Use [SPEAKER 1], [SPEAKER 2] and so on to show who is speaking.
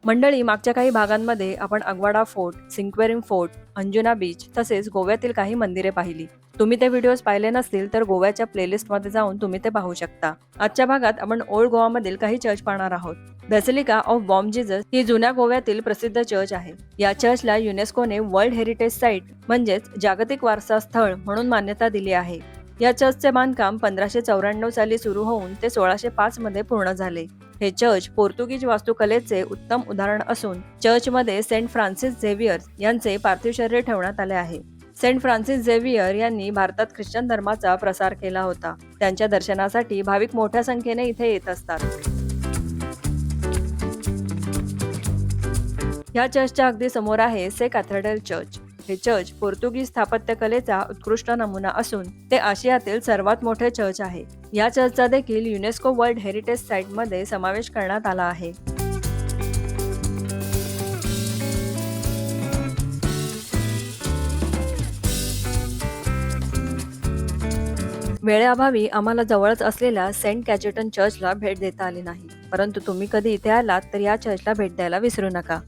[SPEAKER 1] मंडळी, मागच्या काही भागांमध्ये आपण अग्वाडा fort, Sinquerim fort, Anjuna beach तसेच गोव्यातील काही मंदिरे पाहिली. तुम्ही ते व्हिडिओज पाहिले नसतील तर गोव्याच्या प्लेलिस्टमध्ये जाऊन तुम्ही ते पाहू शकता. आजच्या भागात आपण ओल्ड गोवामधील काही चर्च पाहणार आहोत. बेसिलिका ऑफ बॉम जीसस ही जुन्या गोव्यातील प्रसिद्ध चर्च आहे. या चर्चला युनेस्कोने वर्ल्ड हेरिटेज साईट म्हणजेच जागतिक वारसा स्थळ म्हणून मान्यता दिली आहे. या चर्चचे बांधकाम 1594 साली सुरू होऊन ते 1605 मध्ये पूर्ण झाले. हे चर्च पोर्तुगीज वास्तुकलेचे उत्तम उदाहरण असून चर्चमध्ये सेंट फ्रान्सिस झेवियर यांचे पार्थिव शरीर ठेवण्यात आले आहे. सेंट फ्रान्सिस झेवियर यांनी भारतात ख्रिश्चन धर्माचा प्रसार केला होता. त्यांच्या दर्शनासाठी भाविक मोठ्या संख्येने इथे येत असतात. या चर्चच्या अगदी समोर आहे से कॅथेड्रल चर्च. हे चर्च पोर्तुगीज स्थापत्यकलेचा उत्कृष्ट नमुना असून ते आशियातील सर्वात मोठे चर्च आहे. या चर्चचा देखील युनेस्को वर्ल्ड हेरिटेज साईट मध्ये समावेश करण्यात आला आहे. वेळेअभावी आम्हाला जवळच असलेल्या सेंट कॅजेटन चर्चला भेट देता आली नाही, परंतु तुम्ही कधी इथे आलात तर या चर्चला भेट द्यायला विसरू नका.